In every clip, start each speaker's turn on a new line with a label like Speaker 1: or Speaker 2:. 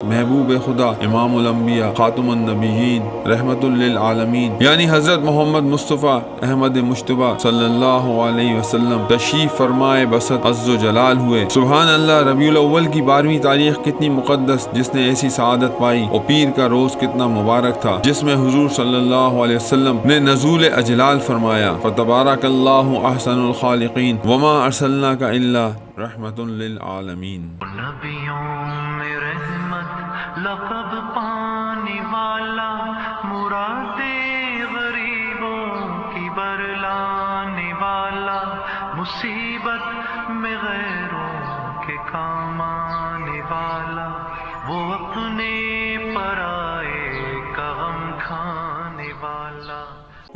Speaker 1: محبوب خدا، امام الانبیاء، خاتم النبیین، رحمت للعالمین یعنی حضرت محمد مصطفیٰ احمد مجتبی صلی اللہ علیہ وسلم تشریف فرمائے بسط عز و جلال ہوئے۔ سبحان اللہ، ربیع الاول کی 12ویں تاریخ کتنی مقدس، جس نے ایسی سعادت پائی، اور پیر کا روز کتنا مبارک تھا جس میں حضور صلی اللہ علیہ وسلم نے نزول اجلال فرمایا۔ فتبارک اللہ احسن الخالقین وما ارسلناک الا رحمت للعالمین۔
Speaker 2: نبیوں میں رحمت لقب پانے والا، مرادیں غریبوں کی برلانے والا، مصیبت میں غیروں کے کام آنے والا، وہ اپنے پرائے کا غم کھانے والا۔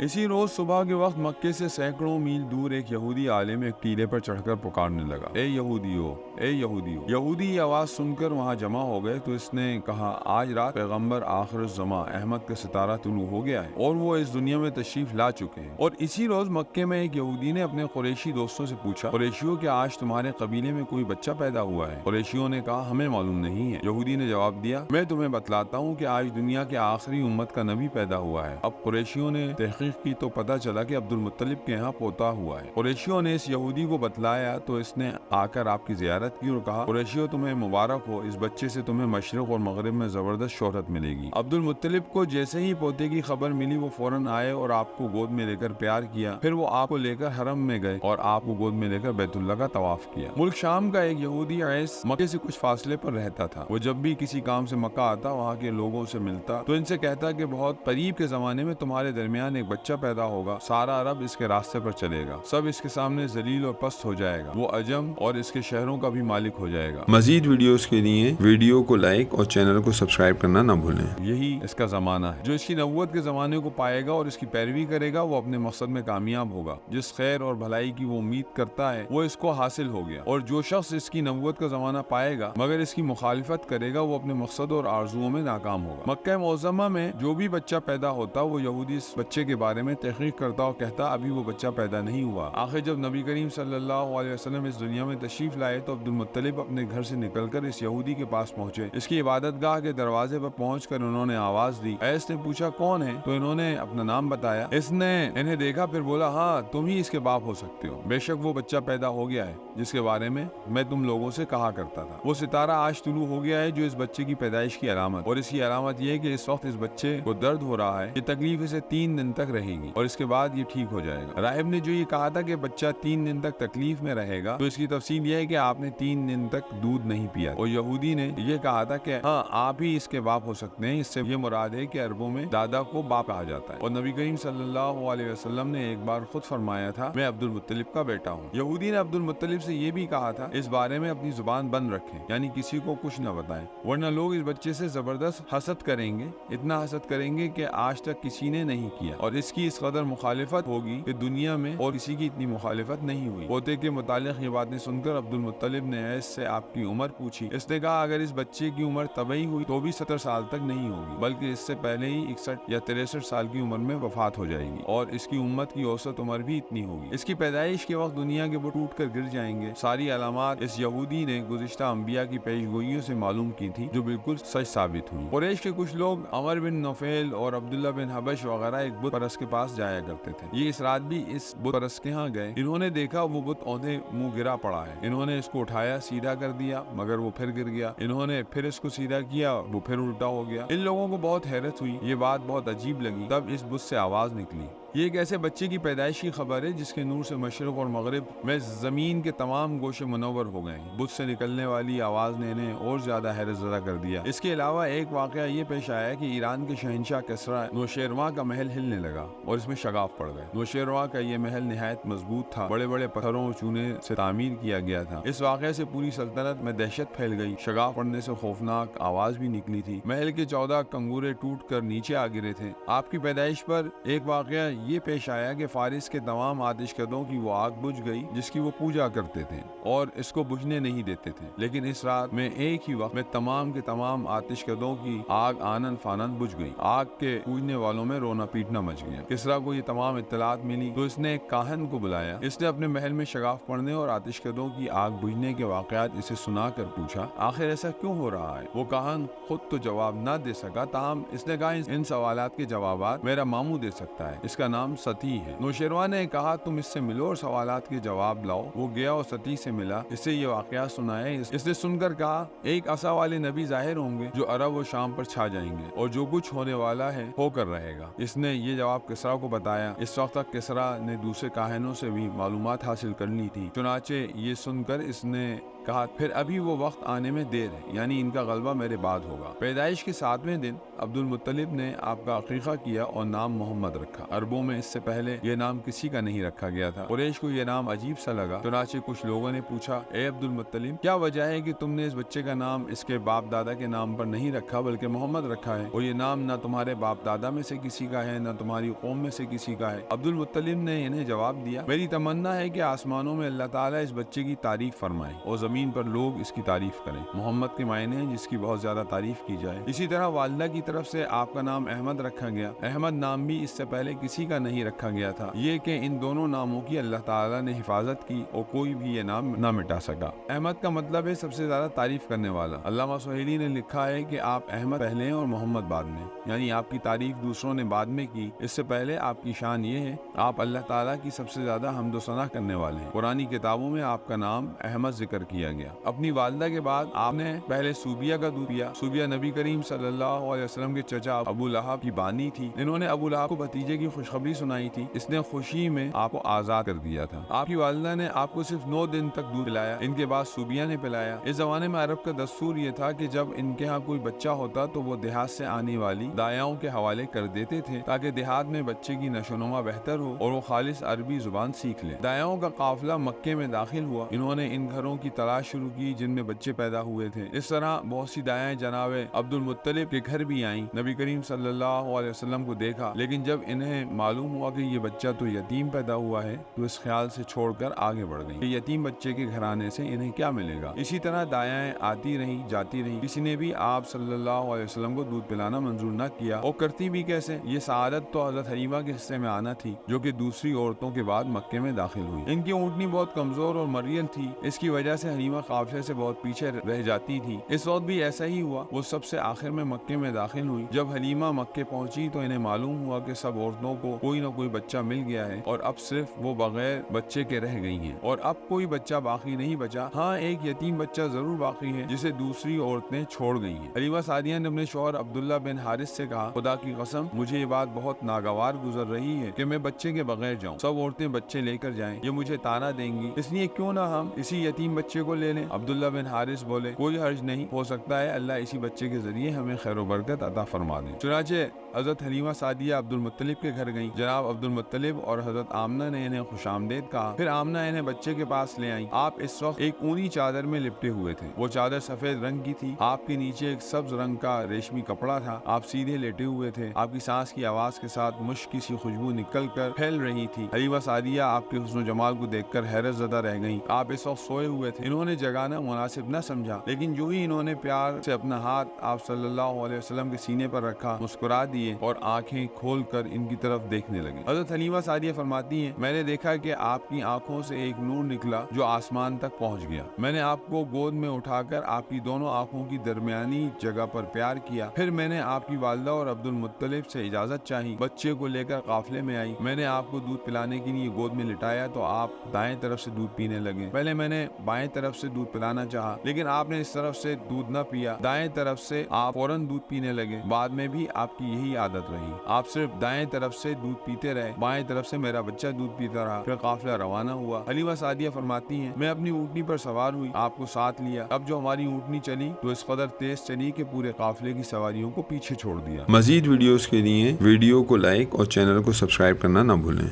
Speaker 1: اسی روز صبح کے وقت مکے سے سینکڑوں میل دور ایک یہودی عالم ایک ٹیلے پر چڑھ کر پکارنے لگا، اے یہودیو، اے یہودیو۔ یہودی یہ آواز سن کر وہاں جمع ہو گئے تو اس نے کہا، آج رات پیغمبر آخر الزماں احمد کا ستارہ طلوع ہو گیا ہے اور وہ اس دنیا میں تشریف لا چکے ہیں۔ اور اسی روز مکے میں ایک یہودی نے اپنے قریشی دوستوں سے پوچھا، قریشیوں کہ آج تمہارے قبیلے میں کوئی بچہ پیدا ہوا ہے؟ قریشیوں نے کہا، ہمیں معلوم نہیں ہے۔ یہودی نے جواب دیا، میں تمہیں بتلاتا ہوں کہ آج دنیا کے آخری امت کا نبی پیدا ہوا ہے۔ اب قریشیوں نے تحقیق کی تو پتہ چلا کہ عبد المطلب کے یہاں پوتا ہوا ہے۔ قریشیوں نے اس یہودی کو بتلایا تو اس نے آ کر آپ کی زیارت کی اور کہا، قریشیوں تمہیں مبارک ہو، اس بچے سے تمہیں مشرق اور مغرب میں زبردست شہرت ملے گی۔ عبد المطلب کو جیسے ہی پوتے کی خبر ملی وہ فوراً آئے اور آپ کو گود میں لے کر پیار کیا۔ پھر وہ آپ کو لے کر حرم میں گئے اور آپ کو گود میں لے کر بیت اللہ کا طواف کیا۔ ملک شام کا ایک یہودی عیس مکے سے کچھ فاصلے پر رہتا تھا۔ وہ جب بھی کسی کام سے مکہ آتا، وہاں کے لوگوں سے ملتا تو ان سے کہتا کہ بہت قریب کے زمانے میں تمہارے درمیان ایک بچہ پیدا ہوگا، سارا عرب اس کے راستے پر چلے گا، سب اس کے سامنے ذلیل اور پست ہو جائے گا، وہ عجم اور اس کے شہروں کا بھی مالک ہو جائے گا۔ مزید ویڈیوز کے لیے ویڈیو کو لائک اور چینل کو سبسکرائب کرنا نہ بھولیں۔ یہی اس کا زمانہ ہے۔ جو اس کی نبوت کے زمانے کو پائے گا اور اس کی پیروی کرے گا وہ اپنے مقصد میں کامیاب ہوگا۔ جس خیر اور بھلائی کی وہ امید کرتا ہے وہ اس کو حاصل ہو گیا، اور جو شخص اس کی نبوت کا زمانہ پائے گا مگر اس کی مخالفت کرے گا وہ اپنے مقصد اور آرزوؤں میں ناکام ہوگا۔ مکہ معظمہ میں جو بھی بچہ پیدا ہوتا وہ یہودی اس بچے کے بارے میں تحقیق کرتا اور کہتا ابھی وہ بچہ پیدا نہیں ہوا۔ آخر جب نبی کریم صلی اللہ علیہ وسلم اس دنیا میں تشریف لائے تو عبد المطلب اپنے گھر سے نکل کر اس یہودی کے پاس پہنچے۔ اس کی عبادت گاہ کے دروازے پر پہنچ کر انہوں نے آواز دی۔ ایس نے پوچھا کون ہے؟ تو انہوں نے اپنا نام بتایا۔ اس نے انہیں دیکھا پھر بولا، ہاں تم ہی اس کے باپ ہو سکتے ہو، بے شک وہ بچہ پیدا ہو گیا ہے جس کے بارے میں تم لوگوں سے کہا کرتا تھا۔ وہ ستارہ آج طلوع ہو گیا ہے جو اس بچے کی پیدائش کی علامت، اور اس کی علامت یہ ہے کہ اس وقت اس بچے کو درد ہو رہا ہے، یہ تکلیف اسے 3 دن تک رہے گی اور اس کے بعد یہ ٹھیک ہو جائے گا۔ راہب نے جو یہ کہا تھا کہ بچہ 3 دن تک تکلیف میں رہے گا تو اس کی تفصیل یہ ہے کہ آپ نے 3 دن تک دودھ نہیں پیا، اور یہودی نے یہ کہا تھا کہ ہاں آپ ہی اس کے باپ ہو سکتے ہیں۔ اس سے یہ مراد ہے کہ عربوں میں دادا کو باپ کہا جاتا ہے، اور نبی کریم صلی اللہ علیہ وسلم نے ایک بار خود فرمایا تھا، میں عبد المطلب کا بیٹا ہوں۔ یہودی نے عبد المطلب سے یہ بھی کہا تھا، اس بارے میں اپنی زبان بند رکھیں، یعنی کسی کو کچھ نہ بتائیں، ورنہ لوگ اس بچے سے زبردست حسد کریں گے، اتنا حسد کریں گے کہ آج تک کسی نے نہیں کیا، اور اس کی اس قدر مخالفت ہوگی کہ دنیا میں اور کسی کی اتنی مخالفت نہیں ہوئی۔ پوتے کے متعلق یہ باتیں سن کر عبد المطلب نے ایس سے آپ کی عمر پوچھی۔ اس نے کہا اگر اس بچے کی عمر طبی ہوئی تو بھی 70 سال تک نہیں ہوگی، بلکہ اس سے پہلے ہی 61 یا 63 سال کی عمر میں وفات ہو جائے گی، اور اس کی امت کی اوسط عمر بھی اتنی ہوگی۔ اس کی پیدائش کے وقت دنیا کے وہ ٹوٹ کر گر جائیں گے۔ ساری علامات اس یہودی نے گزشتہ انبیاء کی پیش گوئیوں سے معلوم کی تھی جو بالکل سچ ثابت ہوئی۔ قریش کے کچھ لوگ عمر بن نوفل اور عبداللہ بن حبش وغیرہ ایک بت پرست کے پاس جایا کرتے تھے۔ یہ اس رات بھی اس بت پرست کے ہاں گئے۔ انہوں نے دیکھا وہ بت اوندھے منہ گرا پڑا ہے۔ انہوں نے اس کو اٹھایا، سیدھا کر دیا، مگر وہ پھر گر گیا۔ انہوں نے پھر اس کو سیدھا کیا، وہ پھر الٹا ہو گیا۔ ان لوگوں کو بہت حیرت ہوئی، یہ بات بہت عجیب لگی۔ تب اس بت سے آواز نکلی۔ یہ ایک ایسے بچے کی پیدائش کی خبر ہے جس کے نور سے مشرق اور مغرب میں زمین کے تمام گوشے منور ہو گئے۔ بت سے نکلنے والی آواز نے انہیں اور زیادہ حیرت زدہ کر دیا۔ اس کے علاوہ ایک واقعہ یہ پیش آیا کہ ایران کے شہنشاہ کسریٰ نوشیروان کا محل ہلنے لگا اور اس میں شگاف پڑ گئے۔ نوشیروان کا یہ محل نہایت مضبوط تھا، بڑے بڑے پتھروں اور چونے سے تعمیر کیا گیا تھا۔ اس واقعے سے پوری سلطنت میں دہشت پھیل گئی۔ شگاف پڑنے سے خوفناک آواز بھی نکلی تھی۔ محل کے 14 کنگورے ٹوٹ کر نیچے آ گرے تھے۔ آپ کی پیدائش پر ایک واقعہ یہ پیش آیا کہ فارس کے تمام آتش کدوں کی وہ آگ بجھ گئی جس کی وہ پوجا کرتے تھے اور اس کو بجھنے نہیں دیتے تھے، لیکن اس رات میں ایک ہی وقت میں تمام کے تمام آتش کدوں کی آگ آنن فانن بجھ گئی۔ آگ کے پوجنے والوں میں رونا پیٹنا مچ گیا۔ کسریٰ کو یہ تمام اطلاعات ملی تو اس نے ایک کاہن کو بلایا۔ اس نے اپنے محل میں شگاف پڑھنے اور آتش کدوں کی آگ بجھنے کے واقعات اسے سنا کر پوچھا، آخر ایسا کیوں ہو رہا ہے؟ وہ کاہن خود تو جواب نہ دے سکا، تاہم اس نے کہا ان سوالات کے جوابات میرا ماموں دے سکتا ہے، اس کا نام ستی ہے۔ نوشیروان نے کہا تم اس سے ملو اور سوالات کے جواب لاؤ۔ وہ گیا اور ستی سے ملا، اس سے یہ واقعہ سنائے۔ اس نے سن کر کہا ایک عصا والے نبی ظاہر ہوں گے جو عرب و شام پر چھا جائیں گے اور جو کچھ ہونے والا ہے ہو کر رہے گا۔ اس نے یہ جواب کسریٰ کو بتایا۔ اس وقت تک کسریٰ نے دوسرے کاہنوں سے بھی معلومات حاصل کر لی تھی، چنانچہ یہ سن کر اس نے کہا پھر ابھی وہ وقت آنے میں دیر ہے، یعنی ان کا غلبہ میرے بعد ہوگا۔ پیدائش کے 7ویں دن عبد المطلب نے آپ کا عقیقہ کیا اور نام محمد رکھا۔ عربوں میں اس سے پہلے یہ نام کسی کا نہیں رکھا گیا تھا۔ قریش کو یہ نام عجیب سا لگا، چنانچہ کچھ لوگوں نے پوچھا اے عبد المطلب، کیا وجہ ہے کہ تم نے اس بچے کا نام اس کے باپ دادا کے نام پر نہیں رکھا بلکہ محمد رکھا ہے، اور یہ نام نہ تمہارے باپ دادا میں سے کسی کا ہے نہ تمہاری قوم میں سے کسی کا ہے؟ عبد المطلب نے انہیں جواب دیا میری تمنا ہے کہ آسمانوں میں اللہ تعالیٰ اس بچے کی تعریف فرمائے اور زمین پر لوگ اس کی تعریف کریں۔ محمد کے معنی ہیں جس کی بہت زیادہ تعریف کی جائے۔ اسی طرح والدہ کی طرف سے آپ کا نام احمد رکھا گیا۔ احمد نام بھی اس سے پہلے کسی کا نہیں رکھا گیا تھا، یہ کہ ان دونوں ناموں کی اللہ تعالیٰ نے حفاظت کی اور کوئی بھی یہ نام نہ مٹا سکا۔ احمد کا مطلب ہے سب سے زیادہ تعریف کرنے والا۔ علامہ سہیلی نے لکھا ہے کہ آپ احمد پہلے ہیں اور محمد بعد میں، یعنی آپ کی تعریف دوسروں نے بعد میں کی، اس سے پہلے آپ کی شان یہ ہے آپ اللہ تعالیٰ کی سب سے زیادہ حمد و ثنا کرنے والے ہیں۔ قرآنی کتابوں میں آپ کا نام احمد ذکر کیا گیا۔ اپنی والدہ کے بعد آپ نے پہلے صوبیہ کا دودھ پیا۔ صوبیہ نبی کریم صلی اللہ علیہ وسلم کے چچا ابو لہب کی بانی تھی۔ انہوں نے ابو لہب کو بھتیجے کی خوشخبری سنائی تھی، اس نے خوشی میں آپ کو آزاد کر دیا تھا۔ آپ کی والدہ نے آپ کو صرف 9 دن تک دودھ پلایا، ان کے بعد صوبیہ نے پلایا۔ اس زمانے میں عرب کا دستور یہ تھا کہ جب ان کے ہاں کوئی بچہ ہوتا تو وہ دیہات سے آنے والی دایاؤں کے حوالے کر دیتے تھے تاکہ دیہات میں بچے کی نشو و نما بہتر ہو اور وہ خالص عربی زبان سیکھ لے۔ دایاؤں کا قافلہ مکے میں داخل ہوا، انہوں نے ان گھروں کی تلاش شروع کی جن میں بچے پیدا ہوئے تھے۔ اس طرح بہت سی دایائیں جناب عبد المطلب کے گھر بھی آئیں، نبی کریم صلی اللہ علیہ وسلم کو دیکھا، لیکن جب انہیں معلوم ہوا کہ یہ بچہ تو یتیم پیدا ہوا ہے تو اس خیال سے چھوڑ کر آگے بڑھ گئی کہ یتیم بچے کے گھرانے سے انہیں کیا ملے گا۔ اسی طرح دایائیں آتی رہیں جاتی رہیں، کسی نے بھی آپ صلی اللہ علیہ وسلم کو دودھ پلانا منظور نہ کیا، اور کرتی بھی کیسے؟ یہ سعادت تو حضرت حلیمہ کے حصے میں آنا تھی جو کہ دوسری عورتوں کے بعد مکے میں داخل ہوئی۔ ان کی اونٹنی بہت کمزور اور مریل تھی، اس کی وجہ سے حلیمہ قافلے سے بہت پیچھے رہ جاتی تھی۔ اس وقت بھی ایسا ہی ہوا، وہ سب سے آخر میں مکے میں داخل ہوئی۔ جب حلیمہ مکے پہنچی تو انہیں معلوم ہوا کہ سب عورتوں کو کوئی نہ کوئی بچہ مل گیا ہے اور اب صرف وہ بغیر بچے کے رہ گئی ہیں، اور اب کوئی بچہ باقی نہیں بچا۔ ہاں ایک یتیم بچہ ضرور باقی ہے جسے دوسری عورتیں چھوڑ گئی ہیں۔ حلیمہ سعدیہ نے اپنے شوہر عبداللہ بن حارث سے کہا خدا کی قسم مجھے یہ بات بہت ناگوار گزر رہی ہے کہ میں بچے کے بغیر جاؤں، سب عورتیں بچے لے کر جائیں، یہ مجھے تانا دیں گی، اس لیے کیوں نہ ہم اسی یتیم بچے کو لے لیں۔ عبداللہ بن حارث بولے کوئی حرج نہیں، ہو سکتا ہے اللہ اسی بچے کے ذریعے ہمیں خیر و برکت عطا فرما دیں۔ چنانچہ حضرت حلیمہ سعدیہ عبد المطلب کے گھر گئیں۔ جناب عبد المطلب اور حضرت آمنہ نے انہیں خوش آمدید کہا، پھر آمنہ انہیں بچے کے پاس لے آئیں۔ آپ اس وقت ایک اونی چادر میں لپٹے ہوئے تھے، وہ چادر سفید رنگ کی تھی، آپ کے نیچے ایک سبز رنگ کا ریشمی کپڑا تھا، آپ سیدھے لیٹے ہوئے تھے، آپ کی سانس کی آواز کے ساتھ مشک کی سی خوشبو نکل کر پھیل رہی تھی۔ حلیمہ سعدیہ آپ کے حسن و جمال کو دیکھ کر حیرت زدہ رہ گئیں۔ آپ اس وقت سوئے ہوئے تھے، انہوں نے جگانا مناسب نہ سمجھا، لیکن جو ہی انہوں نے پیار سے اپنا ہاتھ آپ صلی اللہ علیہ وسلم کے سینے پر رکھا، مسکرا دیے اور آنکھیں کھول کر ان کی طرف دیکھنے لگے۔ حضرت حلیمہ سعدیہ فرماتی ہیں میں نے دیکھا کہ آپ کی آنکھوں سے ایک نور نکلا جو آسمان تک پہنچ گیا، میں نے آپ کو گود میں اٹھا کر آپ کی دونوں آنکھوں کی درمیانی جگہ پر پیار کیا، پھر میں نے آپ کی والدہ اور عبد المطلب سے اجازت چاہی، بچے کو لے کر قافلے میں آئی، میں نے آپ کو دودھ پلانے کے لیے گود میں لٹایا تو آپ دائیں طرف سے دودھ پینے لگے، پہلے میں نے بائیں طرف سے دودھ پلانا چاہا لیکن آپ نے اس طرف سے دودھ نہ پیا، دائیں طرف سے آپ فوراً دودھ پینے لگے، بعد میں بھی آپ کی یہی عادت رہی، آپ صرف دائیں طرف سے دودھ پیتے رہے، بائیں طرف سے میرا بچہ دودھ پیتا رہا، پھر قافلہ روانہ ہوا۔ حلیمہ سعدیہ فرماتی ہیں میں اپنی اونٹنی پر سوار ہوئی، آپ کو ساتھ لیا، اب جو ہماری اونٹنی چلی تو اس قدر تیز چلی کہ پورے قافلے کی سواریوں کو پیچھے چھوڑ دیا۔ مزید ویڈیوز کے لیے ویڈیو کو لائک اور چینل کو سبسکرائب کرنا نہ بھولیں۔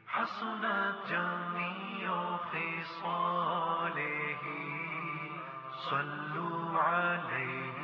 Speaker 2: حسنت جميع خصاله صلوا عليه